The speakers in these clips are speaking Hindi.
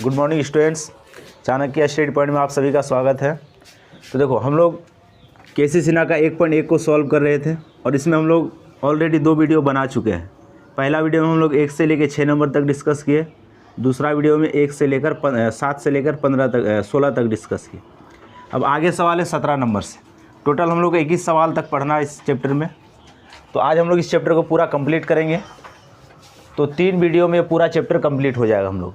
Good morning students. Chanakya study point में आप सभी का स्वागत है। तो देखो, हम लोग केसी सिन्हा का 1.1 को सॉल्व कर रहे थे और इसमें हम लोग ऑलरेडी 2 वीडियो बना चुके हैं। पहला वीडियो में हम लोग 1 से लेकर 6 नंबर तक डिस्कस किए। दूसरा वीडियो में 7 से लेकर 16 तक डिस्कस किए। अब आगे सवाल है 17 नंबर से। टोटल हम लोग 21 सवाल तक पढ़ना है इस चैप्टर में। तो आज हम लोग इस चैप्टर को पूरा कंप्लीट करेंगे। तो 3 वीडियो में पूरा चैप्टर कंप्लीट हो जाएगा हम लोग।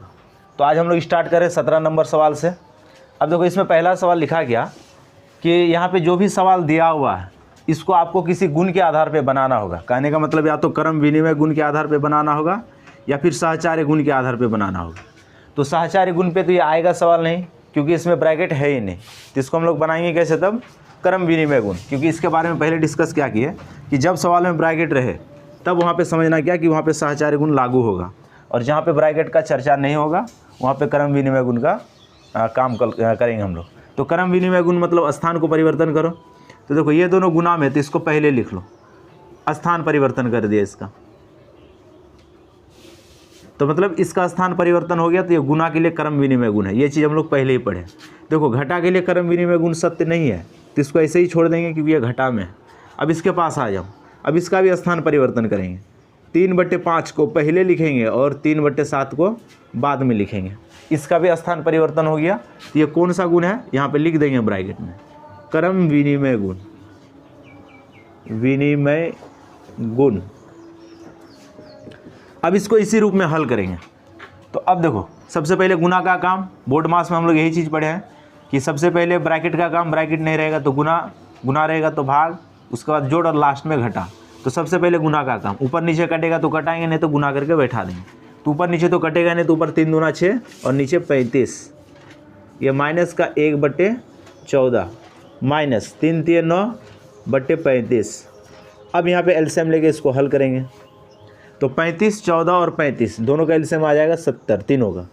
तो आज हम लोग स्टार्ट करें 17 नंबर सवाल से। अब देखो, इसमें पहला सवाल लिखा गया कि यहाँ पे जो भी सवाल दिया हुआ है इसको आपको किसी गुण के आधार पे बनाना होगा। कहने का मतलब या तो क्रम विनिमय गुण के आधार पे बनाना होगा या फिर सहचार्य गुण के आधार पे बनाना होगा। तो सहचार्य गुण पे तो ये आएगा सवाल नहीं, क्योंकि इसमें ब्रैकेट है ही नहीं। तो इसको हम लोग बनाएंगे कैसे? तब क्रम विनिमय गुण, क्योंकि इसके बारे में पहले डिस्कस क्या किए कि जब सवाल में ब्रैकेट रहे तब वहाँ पे समझना क्या कि वहाँ पे सहचार्य गुण लागू होगा, और जहाँ पे ब्रैकेट का चर्चा नहीं होगा वहाँ पे क्रम विनिमय गुण का काम करेंगे हम लोग। तो क्रम विनिमय गुण मतलब स्थान को परिवर्तन करो। तो देखो, ये दोनों गुना में, तो इसको पहले लिख लो, स्थान परिवर्तन कर दिया इसका। तो मतलब इसका स्थान परिवर्तन हो गया, तो ये गुना के लिए क्रम विनिमय गुण है। ये चीज़ हम लोग पहले ही पढ़े। देखो, घटा के लिए क्रम विनिमय गुण सत्य नहीं है, तो इसको ऐसे ही छोड़ देंगे क्योंकि ये घटा में है। अब इसके पास आ जाओ। अब इसका भी स्थान परिवर्तन करेंगे। 3/5 को पहले लिखेंगे और 3/7 को बाद में लिखेंगे। इसका भी स्थान परिवर्तन हो गया। तो ये कौन सा गुण है यहाँ पे लिख देंगे ब्रैकेट में, क्रम विनिमय गुण। विनिमय गुण। अब इसको इसी रूप में हल करेंगे। तो अब देखो, सबसे पहले गुना का काम, बोर्ड मास में हम लोग यही चीज़ पढ़े हैं कि सबसे पहले ब्रैकेट का काम, ब्रैकेट नहीं रहेगा तो गुना, गुना रहेगा तो भाग, उसके बाद जोड़ और लास्ट में घटा। तो सबसे पहले गुना का काम, ऊपर नीचे कटेगा तो कटाएंगे, नहीं तो गुना करके बैठा देंगे। तो ऊपर नीचे तो कटेगा नहीं, तो ऊपर 3 दूना 6 और नीचे 35। ये माइनस का 1/14 माइनस 3 3 9/35। अब यहाँ पे एलसीएम लेके इसको हल करेंगे। तो 35, 14 और 35 दोनों का एलसीएम आ जाएगा 70 तीनों का।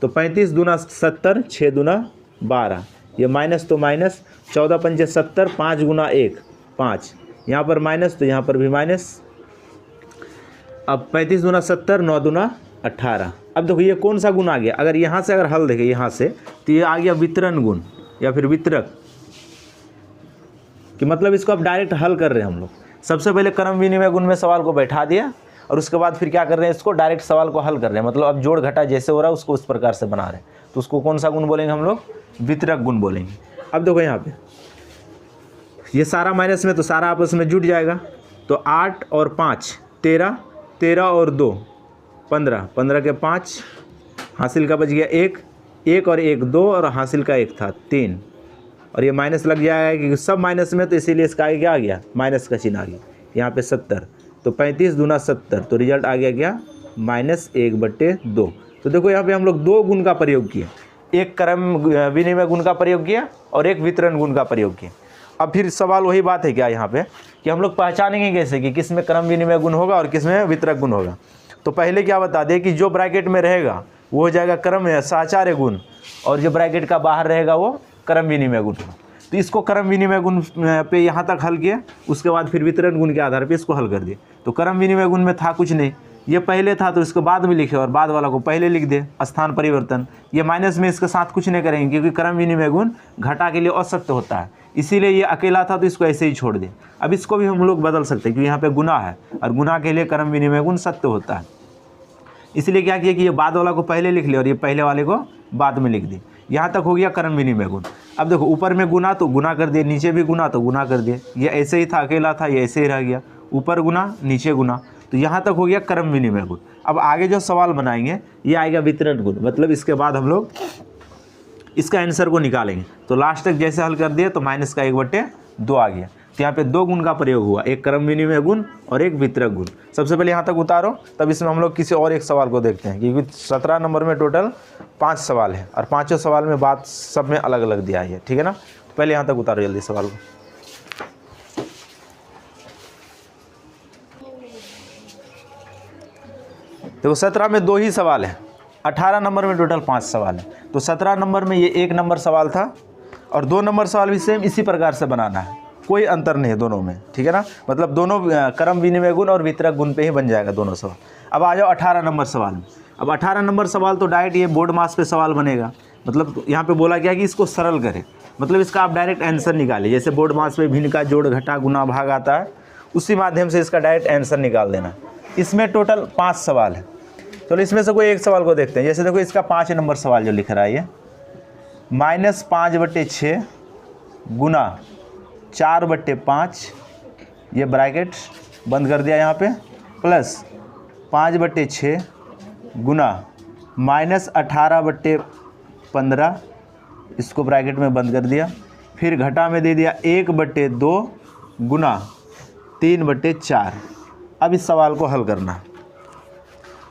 तो 35 दूना 70, 6 दूना 12। ये माइनस तो माइनस, 14 पंजे 70, 5 गुना 1 5। यहाँ पर माइनस तो यहाँ पर भी माइनस। अब 35 दूना 70, 9 दूना 18। अब देखो, ये कौन सा गुण आ गया? अगर यहाँ से अगर हल देखें यहाँ से, तो ये आ गया वितरण गुण या फिर वितरक, कि मतलब इसको अब डायरेक्ट हल कर रहे हैं हम लोग। सबसे पहले क्रम विनिमय गुण में सवाल को बैठा दिया और उसके बाद फिर क्या कर रहे हैं, इसको डायरेक्ट सवाल को हल कर रहे हैं। मतलब अब जोड़ घटा जैसे हो रहा है उसको उस प्रकार से बना रहे हैं। तो उसको कौन सा गुण बोलेंगे हम लोग? वितरक गुण बोलेंगे। अब देखो, यहाँ पे ये सारा माइनस में, तो सारा आपस में जुट जाएगा। तो 8 और 5 13, 13 और 2 15, 15 के 5, हासिल का बच गया 1, 1 और 1 2, और हासिल का 1 था 3। और ये माइनस लग जाएगा क्योंकि सब माइनस में, तो इसीलिए इसका आगे क्या आ गया? माइनस का चिन्ह आ गया। यहाँ पे 70, तो 35 दूना 70, तो रिजल्ट आ गया क्या? -1/2। तो देखो, यहाँ पे हम लोग 2 गुण का प्रयोग किए, एक क्रम विनिमय गुण का प्रयोग किया और एक वितरण गुण का प्रयोग किया। अब फिर सवाल वही बात है क्या यहाँ पे कि हम लोग पहचानेंगे कैसे कि किस में क्रम विनिमय गुण होगा और किस में वितरक गुण होगा? तो पहले क्या बता दें कि जो ब्रैकेट में रहेगा वो हो जाएगा क्रम सहचार्य गुण, और जो ब्रैकेट का बाहर रहेगा वो क्रम विनिमय गुण। तो इसको क्रम विनिमय गुण पे यहाँ तक हल किया, उसके बाद फिर वितरण गुण के आधार पे इसको हल कर दिए। तो क्रम विनिमय गुण में था कुछ नहीं, ये पहले था तो इसको बाद में लिखे और बाद वाला को पहले लिख दे, स्थान परिवर्तन। ये माइनस में इसके साथ कुछ नहीं करेंगे क्योंकि क्रम विनिमय गुण घटा के लिए असत्य होता है, इसीलिए ये अकेला था तो इसको ऐसे ही छोड़ दे। अब इसको भी हम लोग बदल सकते हैं क्योंकि यहाँ पे गुना है और गुना के लिए क्रम विनिमय गुण सत्य होता है। इसलिए क्या किया कि ये बाद वाला को पहले लिख लिया और ये पहले वाले को बाद में लिख दी। यहाँ तक हो गया क्रम विनिमय गुण। अब देखो, ऊपर में गुना तो गुना कर दिए, नीचे भी गुना तो गुना कर दिए। ये ऐसे ही था, अकेला था, ये ऐसे ही रह गया, ऊपर गुना नीचे गुना। तो यहाँ तक हो गया क्रम विनिमय गुण। अब आगे जो सवाल बनाएंगे ये आएगा वितरण गुण, मतलब इसके बाद हम लोग इसका आंसर को निकालेंगे। तो लास्ट तक जैसे हल कर दिए तो माइनस का 1/2 आ गया। तो यहाँ पे 2 गुण का प्रयोग हुआ, एक क्रम विनिमय गुण और एक वितरक गुण। सबसे पहले यहाँ तक उतारो, तब इसमें हम लोग किसी और एक सवाल को देखते हैं, क्योंकि 17 नंबर में टोटल 5 सवाल है और 5 सवाल में बात सब में अलग अलग दिया है, ठीक है ना। तो पहले यहाँ तक उतारो जल्दी सवाल को। देखो, 17 में 2 ही सवाल है, 18 नंबर में टोटल 5 सवाल है। तो 17 नंबर में ये 1 नंबर सवाल था और 2 नंबर सवाल भी सेम इसी प्रकार से बनाना है, कोई अंतर नहीं है दोनों में, ठीक है ना। मतलब दोनों क्रम विनिमय गुण और वितरक गुण पे ही बन जाएगा दोनों सवाल। अब आ जाओ 18 नंबर सवाल में। अब 18 नंबर सवाल तो डायरेक्ट ये बोर्ड मास पे सवाल बनेगा, मतलब यहाँ पे बोला गया कि इसको सरल करें, मतलब इसका आप डायरेक्ट आंसर निकालिए। जैसे बोर्ड मास पे भिन्न का जोड़ घटा गुना भाग आता है, उसी माध्यम से इसका डायरेक्ट आंसर निकाल देना। इसमें टोटल 5 सवाल है। चलो इसमें से कोई एक सवाल को देखते हैं। जैसे देखो इसका 5 नंबर सवाल जो लिख रहा है ये -5/6 गुना 4/5, ये ब्रैकेट बंद कर दिया यहाँ पे, प्लस 5/6 गुना -18/15, इसको ब्रैकेट में बंद कर दिया, फिर घटा में दे दिया 1/2 गुना 3/4। अब इस सवाल को हल करना।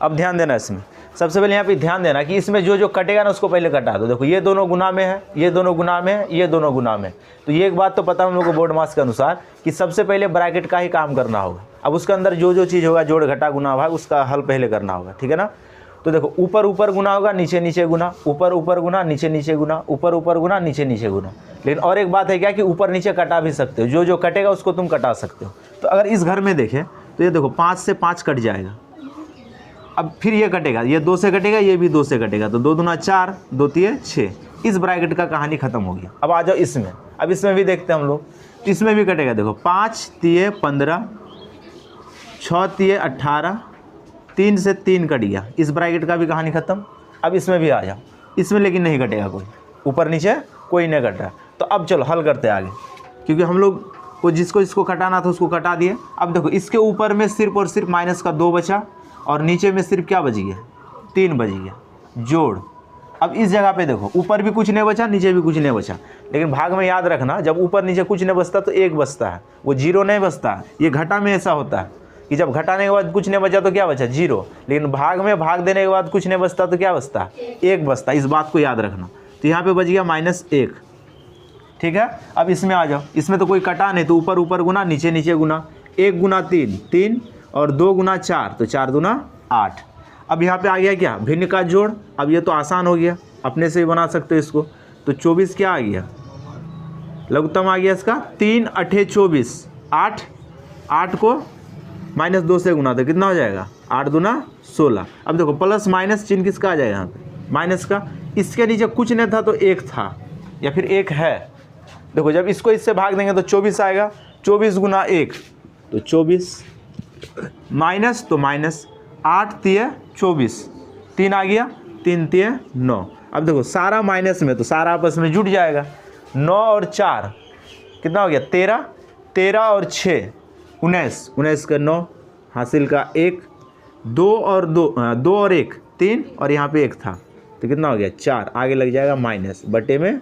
अब ध्यान देना इसमें, सबसे पहले यहाँ पे ध्यान देना कि इसमें जो जो कटेगा ना उसको पहले कटा दो। देखो ये दोनों गुना में है, ये दोनों गुना में है, ये दोनों गुना में। तो ये एक बात तो पता है हम लोग को बोर्ड मास के अनुसार कि सबसे पहले ब्रैकेट का ही काम करना होगा। अब उसके अंदर जो जो चीज़ होगा जोड़ घटा गुना भाग, उसका हल पहले करना होगा, ठीक है ना। तो देखो ऊपर ऊपर गुना होगा, नीचे नीचे गुना, ऊपर ऊपर गुना, नीचे नीचे गुना, ऊपर ऊपर गुना, नीचे नीचे गुना। लेकिन और एक बात है क्या कि ऊपर नीचे कटा भी सकते हो, जो जो कटेगा उसको तुम कटा सकते हो। तो अगर इस घर में देखें तो ये देखो 5 से 5 कट जाएगा। अब फिर ये कटेगा, ये 2 से कटेगा, ये भी 2 से कटेगा, तो 2 दूना 4, 2 तिये 6। इस ब्रैकेट का कहानी खत्म हो गया। अब आ जाओ इसमें, अब इसमें भी देखते हैं हम लोग, इसमें भी कटेगा। देखो 5 तिये 15, 6 तिये 18, 3 से 3 कट गया, इस ब्रैकेट का भी कहानी खत्म। अब इसमें भी आ जाओ, इसमें लेकिन नहीं कटेगा कोई, ऊपर नीचे कोई नहीं कट रहा। तो अब चलो हल करते हैं आगे, क्योंकि हम लोग को जिसको इसको कटाना था उसको कटा दिए। अब देखो इसके ऊपर में सिर्फ और सिर्फ माइनस का 2 बचा, और नीचे में सिर्फ क्या बच गया, 3 बच गया, जोड़। अब इस जगह पे देखो ऊपर भी कुछ नहीं बचा, नीचे भी कुछ नहीं बचा, लेकिन भाग में याद रखना जब ऊपर नीचे कुछ नहीं बचता तो 1 बचता है, वो 0 नहीं बचता। ये घटा में ऐसा होता है कि जब घटाने के बाद कुछ नहीं बचा तो क्या बचा, 0। लेकिन भाग में भाग देने के बाद कुछ नहीं बचता तो क्या बचता, 1 बचता। इस बात को याद रखना। तो यहाँ पे बच गया -1, ठीक है। अब इसमें आ जाओ, इसमें तो कोई कटा नहीं, तो ऊपर ऊपर गुना, नीचे नीचे गुना, 1 गुना 3 3, और 2 गुना 4, तो 4 दूना 8। अब यहाँ पे आ गया क्या, भिन्न का जोड़। अब ये तो आसान हो गया, अपने से ही बना सकते हो इसको। तो 24 क्या आ गया, लघुत्तम आ गया इसका, 3 8 24, 8 को -2 से गुना तो कितना हो जाएगा, 8 दूना 16। अब देखो प्लस माइनस चिन्ह किसका आ जाएगा यहाँ पे, माइनस का। इसके नीचे कुछ नहीं था तो 1 था, या फिर 1 है। देखो जब इसको इससे भाग देंगे तो 24 आएगा, 24 गुना 1 तो 24, माइनस तो माइनस, 8 तिये 24, 3 आ गया, 3 तिये 9। अब देखो सारा माइनस में तो सारा आपस में जुट जाएगा। 9 और 4 कितना हो गया, 13, 13 और 6 19, 19 का 9, हासिल का 1, 2 और 1 3, और यहाँ पे 1 था तो कितना हो गया, 4। आगे लग जाएगा माइनस बटे में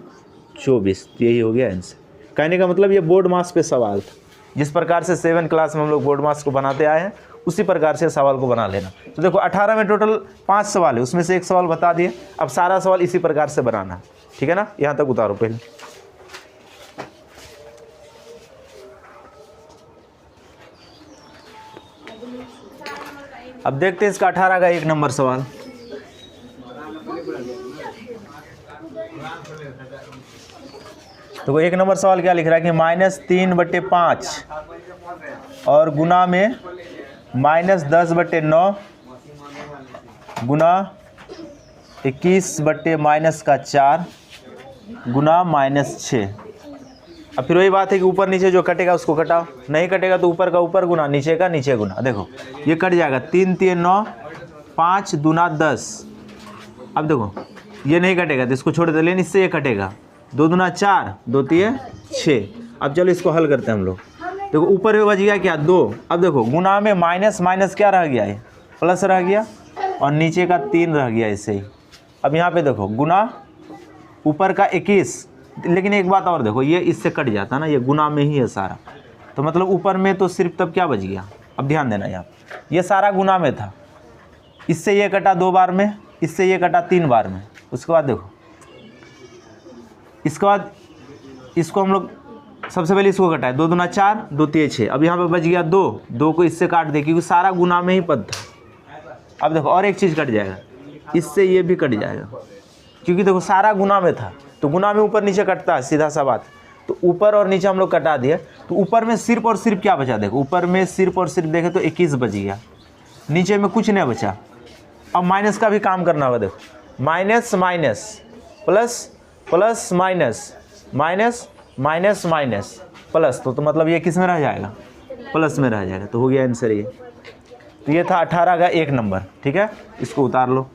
24। तो यही हो गया आंसर। कहने का मतलब ये बोर्ड मास पे सवाल था। जिस प्रकार से 7 क्लास में हम लोग बोर्ड मास को बनाते आए हैं उसी प्रकार से सवाल को बना लेना। तो देखो 18 में टोटल 5 सवाल है, उसमें से एक सवाल बता दिए। अब सारा सवाल इसी प्रकार से बनाना है, ठीक है ना। यहाँ तक उतारो पहले। अब देखते हैं इसका 18 का 1 नंबर सवाल। तो 1 नंबर सवाल क्या लिख रहा है कि -3/5 और गुना में -10/9 गुना 21/-4 गुना -6। अब फिर वही बात है कि ऊपर नीचे जो कटेगा उसको कटाओ, नहीं कटेगा तो ऊपर का ऊपर गुना, नीचे का नीचे गुना। देखो ये कट जाएगा, 3 तिये 9, 5 दूना 10। अब देखो ये नहीं कटेगा तो इसको छोड़ दे, लेकिन इससे ये कटेगा, 2 दूना 4, 2 तिये 6। अब चलो इसको हल करते हैं हम लोग। देखो ऊपर में बच गया क्या, 2। अब देखो गुना में माइनस माइनस क्या रह गया है, प्लस रह गया, और नीचे का 3 रह गया ऐसे ही। अब यहाँ पे देखो गुना ऊपर का 21, लेकिन एक बात और देखो, ये इससे कट जाता ना, ये गुना में ही है सारा, तो मतलब ऊपर में तो सिर्फ तब क्या बच गया। अब ध्यान देना यहाँ, ये सारा गुना में था, इससे ये कटा 2 बार में, इससे ये कटा 3 बार में। उसके बाद देखो इसके बाद इसको हम लोग सबसे पहले इसको कटाए, 2 दूना 4, 2 तिये 6। अब यहाँ पे बच गया 2 को इससे काट दे, क्योंकि सारा गुना में ही पद था। अब देखो और एक चीज़ कट जाएगा, इससे ये भी कट जाएगा, क्योंकि देखो सारा गुना में था, तो गुना में ऊपर नीचे कटता है, सीधा सा बात। तो ऊपर और नीचे हम लोग कटा दिए, तो ऊपर में सिर्फ और सिर्फ क्या बचा, देखो ऊपर में सिर्फ और सिर्फ देखे तो 21 बच गया, नीचे में कुछ नहीं बचा, अब माइनस का भी काम करना होगा। देखो minus minus plus plus minus minus minus minus plus, तो मतलब ये किस में रह जाएगा, प्लस में रह जाएगा। तो हो गया आंसर ये। तो ये था 18 का 1 नंबर। ठीक है, इसको उतार लो।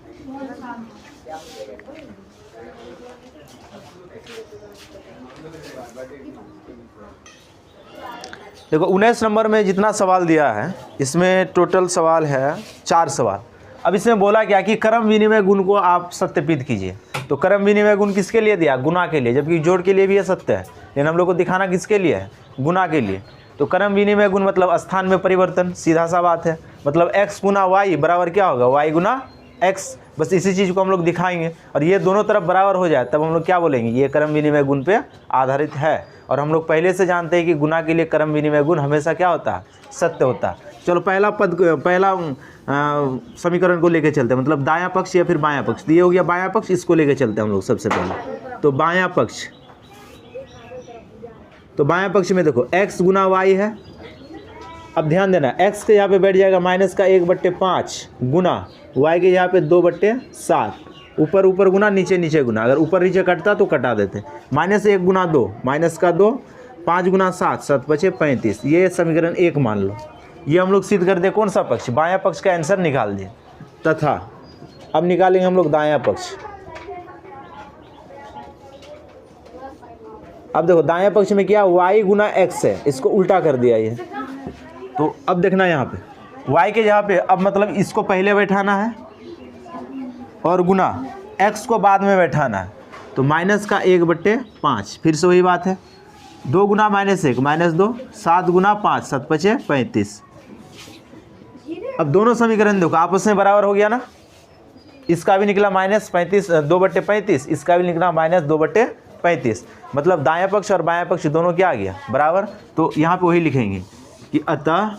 देखो 19 नंबर में जितना सवाल दिया है इसमें टोटल सवाल है 4 सवाल। अब इसमें बोला क्या कि क्रम विनिमय गुण को आप सत्यापित कीजिए। तो क्रम विनिमय गुण किसके लिए दिया, गुणा के लिए, जबकि जोड़ के लिए भी यह सत्य है, लेकिन हम लोग को दिखाना किसके लिए है, गुणा के लिए। तो क्रम विनिमय गुण मतलब स्थान में परिवर्तन, सीधा सा बात है। मतलब x गुना वाई बराबर क्या होगा, y गुना x। बस इसी चीज़ को हम लोग दिखाएंगे और ये दोनों तरफ बराबर हो जाए तब हम लोग क्या बोलेंगे, ये क्रम विनिमय गुण पे आधारित है। और हम लोग पहले से जानते हैं कि गुणा के लिए क्रम विनिमय गुण हमेशा क्या होता है, सत्य होता है। चलो पहला समीकरण को लेके चलते हैं, मतलब दायां पक्ष या फिर बायां पक्ष। ये हो गया बायां पक्ष, इसको लेके चलते हैं हम लोग सबसे पहले। तो बायां पक्ष, तो बायां पक्ष में देखो x गुना वाई है। अब ध्यान देना x के यहाँ पे बैठ जाएगा माइनस का 1/5 गुना y के यहाँ पे 2/7, ऊपर ऊपर गुना नीचे नीचे गुना। अगर ऊपर नीचे कटता तो कटा देते। -1 गुना 2 माइनस का 2, 5 गुना 7, 7 × 5 = 35। ये समीकरण 1 मान लो। ये हम लोग सिद्ध कर दे कौन सा पक्ष, बायां पक्ष का आंसर निकाल दिए। तथा अब निकालेंगे हम लोग दायां पक्ष। अब देखो दाएं पक्ष में क्या, y गुना x है, इसको उल्टा कर दिया ये। तो अब देखना यहाँ पे y के यहाँ पे, अब मतलब इसको पहले बैठाना है और गुना x को बाद में बैठाना है। तो माइनस का 1/5, फिर से वही बात है, 2 गुना -1 -2, 7 गुना 5, 7 × 5 = 35। अब दोनों समीकरण देखो आपस में बराबर हो गया ना। इसका भी निकला -35 2/35, इसका भी निकला -2/35। मतलब दायां पक्ष और बायां पक्ष दोनों क्या आ गया, बराबर। तो यहाँ पे वही लिखेंगे कि अतः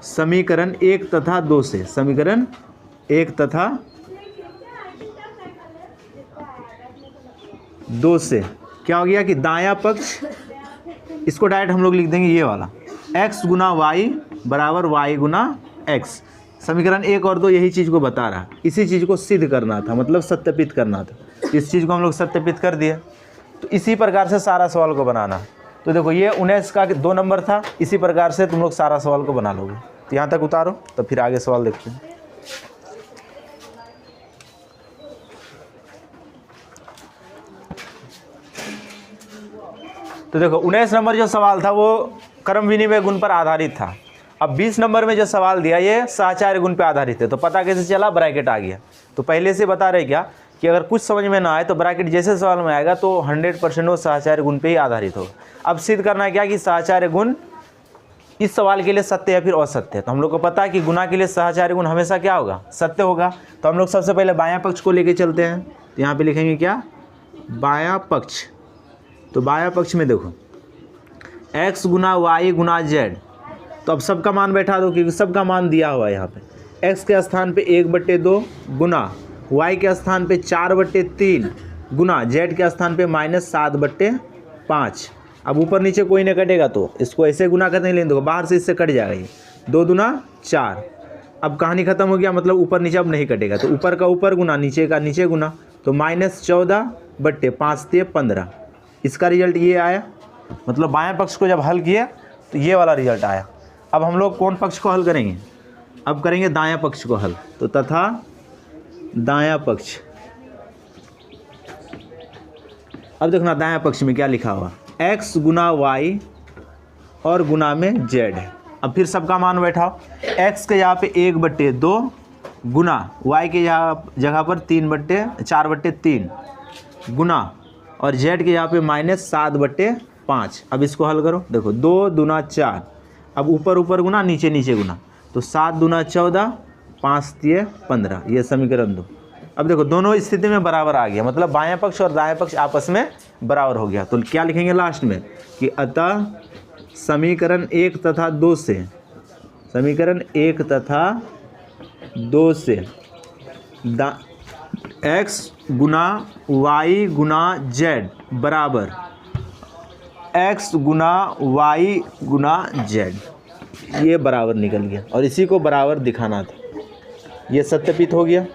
समीकरण 1 तथा 2 से, समीकरण 1 तथा 2 से क्या हो गया कि दायां पक्ष, इसको डायरेक्ट हम लोग लिख देंगे ये वाला, x गुना वाई बराबर y गुना x। समीकरण 1 और 2 यही चीज़ को बता रहा है। इसी चीज़ को सिद्ध करना था, मतलब सत्यापित करना था। इस चीज़ को हम लोग सत्यापित कर दिए। तो इसी प्रकार से सारा सवाल को बनाना। तो देखो ये 19 का 2 नंबर था, इसी प्रकार से तुम लोग सारा सवाल को बना लोगे। तो यहाँ तक उतारो, तो फिर आगे सवाल देखते हैं। तो देखो 19 नंबर जो सवाल था वो क्रम विनिमय गुण पर आधारित था। अब 20 नंबर में जो सवाल दिया ये सहचार्य गुण पर आधारित है। तो पता कैसे चला, ब्रैकेट आ गया। तो पहले से बता रहे क्या कि अगर कुछ समझ में ना आए तो ब्रैकेट जैसे सवाल में आएगा तो 100% वो सहचार्य गुण पे ही आधारित होगा। अब सिद्ध करना है क्या कि सहचार्य गुण इस सवाल के लिए सत्य या फिर असत्य है। तो हम लोग को पता है कि गुणा के लिए सहचार्य गुण हमेशा क्या होगा, सत्य होगा। तो हम लोग सबसे पहले बायां पक्ष को लेके चलते हैं। तो यहाँ पे लिखेंगे क्या, बायां पक्ष। तो बायां पक्ष में देखो x गुना वाई गुना z। तो अब सबका मान बैठा दो क्योंकि सबका मान दिया हुआ है यहाँ पे। x के स्थान पे 1/2 गुना y के स्थान पे 4/3 गुना z के स्थान पे -7/5। अब ऊपर नीचे कोई नहीं कटेगा तो इसको ऐसे गुना करते हैं, लेकिन देखो बाहर से इससे कट जाएगा ये, 2 दूना 4। अब कहानी खत्म हो गया, मतलब ऊपर नीचे अब नहीं कटेगा। तो ऊपर का ऊपर गुना नीचे का नीचे गुना, तो -14/5 = 15। इसका रिजल्ट ये आया। मतलब बायां पक्ष को जब हल किए तो ये वाला रिजल्ट आया। अब हम लोग कौन पक्ष को हल करेंगे, अब करेंगे दायां पक्ष को हल। तो तथा दायां पक्ष। अब देखना दायां पक्ष में क्या लिखा हुआ, x गुना वाई और गुना में z है। अब फिर सबका मान बैठाओ, x के यहाँ पे 1/2 गुना y के यहाँ जगह पर 4/3 गुना और z के यहाँ पे -7/5। अब इसको हल करो, देखो 2 दूना 4, अब ऊपर ऊपर गुना नीचे नीचे गुना, तो 7 दूना 14, 5 × 15। ये समीकरण 2। अब देखो दोनों स्थिति में बराबर आ गया, मतलब बायां पक्ष और दायां पक्ष आपस में बराबर हो गया। तो क्या लिखेंगे लास्ट में कि अतः समीकरण 1 तथा 2 से, समीकरण 1 तथा 2 से x गुना वाई गुना z बराबर x गुना वाई गुना z, ये बराबर निकल गया और इसी को बराबर दिखाना था। ये सत्यापित हो गया।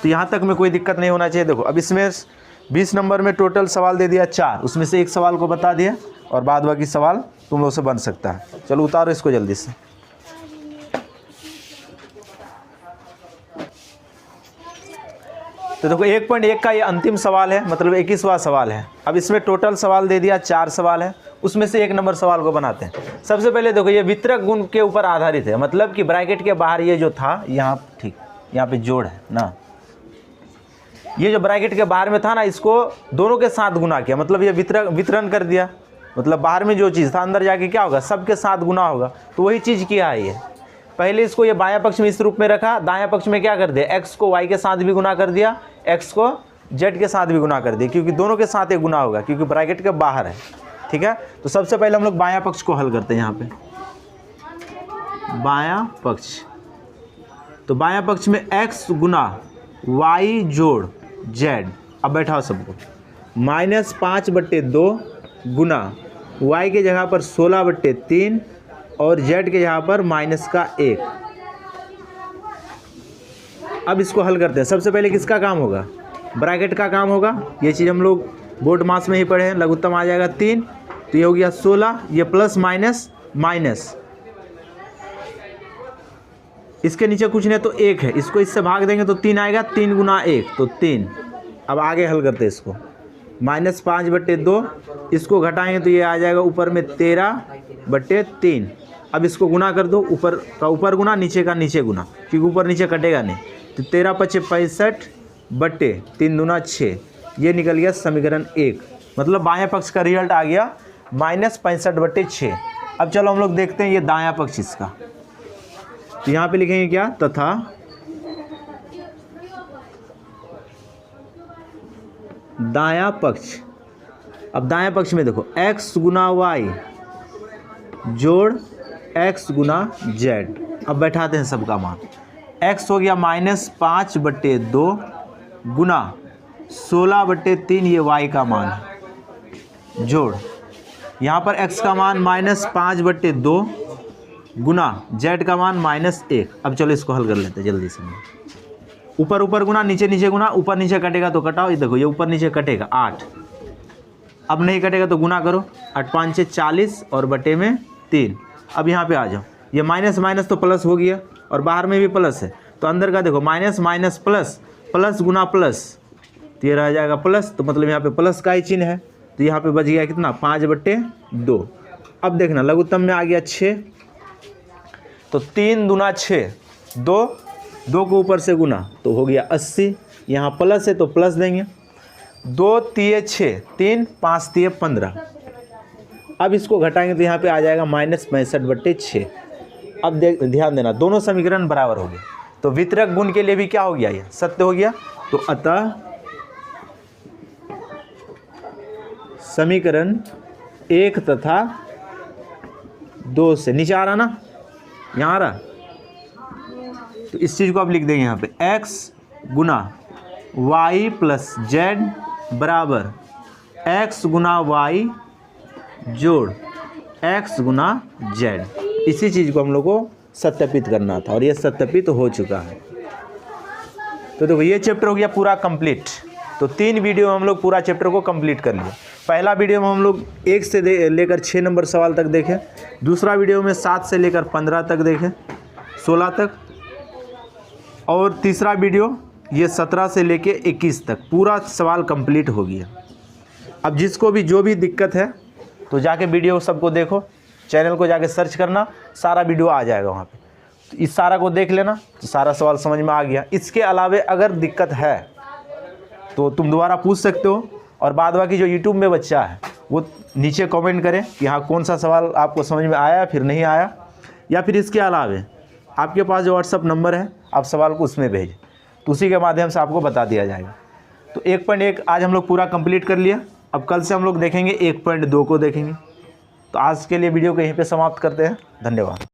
तो यहाँ तक में कोई दिक्कत नहीं होना चाहिए। देखो अब इसमें 20 नंबर में टोटल सवाल दे दिया 4, उसमें से एक सवाल को बता दिया और बाद बाकी सवाल तुम लोग से बन सकता है। चलो उतारो इसको जल्दी से। तो देखो 1.1 का ये अंतिम सवाल है, मतलब 21वां सवाल है। अब इसमें टोटल सवाल दे दिया 4 सवाल है, उसमें से 1 नंबर सवाल को बनाते हैं। सबसे पहले देखो ये वितरक गुण के ऊपर आधारित है, मतलब कि ब्रैकेट के बाहर ये जो था यहाँ, ठीक यहाँ पे जोड़ है ना, ये जो ब्रैकेट के बाहर में था ना, इसको दोनों के साथ गुना किया, मतलब ये वितरण कर दिया। मतलब बाहर में जो चीज़ था अंदर जाके क्या होगा, सबके साथ गुना होगा। तो वही चीज़ किया है ये। पहले इसको ये बायां पक्ष में इस रूप में रखा, दायां पक्ष में क्या कर दिया, एक्स को वाई के साथ भी गुना कर दिया, एक्स को जेड के साथ भी गुना कर दिया, क्योंकि दोनों के साथ एक गुना होगा, क्योंकि ब्रैकेट के बाहर है। ठीक है, तो सबसे पहले हम लोग बायां पक्ष को हल करते हैं। यहाँ पे बायां पक्ष, तो बायां पक्ष में एक्स गुना वाई जोड़ जेड। अब बैठाओ सबको, -5/2 गुना वाई के जगह पर 16/3 और जेड के जगह पर -1। अब इसको हल करते हैं। सबसे पहले किसका काम होगा, ब्रैकेट का काम होगा। ये चीज़ हम लोग बोर्ड मास में ही पढ़े हैं। लघुत्तम आ जाएगा 3, तो ये हो गया 16, ये प्लस माइनस माइनस, इसके नीचे कुछ नहीं तो 1 है, इसको इससे भाग देंगे तो 3 आएगा, 3 गुना 1 तो 3। अब आगे हल करते हैं इसको, -5/2, इसको घटाएंगे तो ये आ जाएगा ऊपर में 13/3। अब इसको गुना कर दो, ऊपर का ऊपर गुना, नीचे का नीचे गुना, क्योंकि ऊपर नीचे कटेगा नहीं। तो 13×5 = 65, 3 दूना 6, ये निकल गया समीकरण 1। मतलब बायां पक्ष का रिजल्ट आ गया -65/6। अब चलो हम लोग देखते हैं ये दायां पक्ष इसका। तो यहाँ पे लिखेंगे क्या, तथा दायां पक्ष। अब दायां पक्ष में देखो x गुना वाई जोड़ x गुना जेड। अब बैठाते हैं सबका मान। x हो गया -5/2 गुना 16/3, ये y का मान है, जोड़ यहाँ पर x का मान -5/2 गुना z का मान -1। अब चलो इसको हल कर लेते हैं जल्दी से। ऊपर ऊपर गुना, नीचे नीचे गुना, ऊपर नीचे कटेगा तो कटाओ। ये देखो ये ऊपर नीचे कटेगा 8, अब नहीं कटेगा तो गुना करो, 8×5 = 40 और बटे में 3। अब यहाँ पे आ जाओ, ये माइनस माइनस तो प्लस हो गया और बाहर में भी प्लस है, तो अंदर का देखो माइनस माइनस प्लस, प्लस गुना प्लस, तो ये रह जाएगा प्लस, तो मतलब यहाँ पे प्लस का ही चिन्ह है। तो यहाँ पे बच गया कितना, 5/2। अब देखना लघुत्तम में आ गया 6, तो 3 दूना 6, 2 को ऊपर से गुना तो हो गया 80। यहाँ प्लस है तो प्लस देंगे, 2 × 6, 3, 5 × 15। अब इसको घटाएंगे तो यहाँ पे आ जाएगा -65/6। अब ध्यान देना, दोनों समीकरण बराबर हो गए, तो वितरक गुण के लिए भी क्या हो गया, ये सत्य हो गया। तो अतः समीकरण 1 तथा 2 से, नीचे आ रहा ना, यहाँ आ रहा, तो इस चीज़ को आप लिख देंगे यहाँ पे, x गुना y प्लस जेड बराबर x गुना y जोड़ x गुना जेड। इसी चीज़ को हम लोग को सत्यापित करना था और ये सत्यापित हो चुका है। तो देखो ये चैप्टर हो गया पूरा कंप्लीट। तो 3 वीडियो में हम लोग पूरा चैप्टर को कंप्लीट कर लिया। पहला वीडियो में हम लोग 1 से लेकर 6 नंबर सवाल तक देखें, दूसरा वीडियो में 7 से लेकर 15 तक देखें, 16 तक, और तीसरा वीडियो ये 17 से लेके 21 तक पूरा सवाल कंप्लीट हो गया। अब जिसको भी जो भी दिक्कत है तो जाके वीडियो सबको देखो, चैनल को जाके सर्च करना, सारा वीडियो आ जाएगा वहाँ पे, तो इस सारा को देख लेना, तो सारा सवाल समझ में आ गया। इसके अलावे अगर दिक्कत है तो तुम दोबारा पूछ सकते हो, और बाद बाकी जो यूट्यूब में बच्चा है वो नीचे कमेंट करें कि हाँ कौन सा सवाल आपको समझ में आया फिर नहीं आया, या फिर इसके अलावे आपके पास जो व्हाट्सअप नंबर है आप सवाल को उसमें भेजें, तो उसी के माध्यम से आपको बता दिया जाएगा। तो 1.1 आज हम लोग पूरा कंप्लीट कर लिया। अब कल से हम लोग देखेंगे 1.2 को देखेंगे। तो आज के लिए वीडियो को यहीं पे समाप्त करते हैं। धन्यवाद।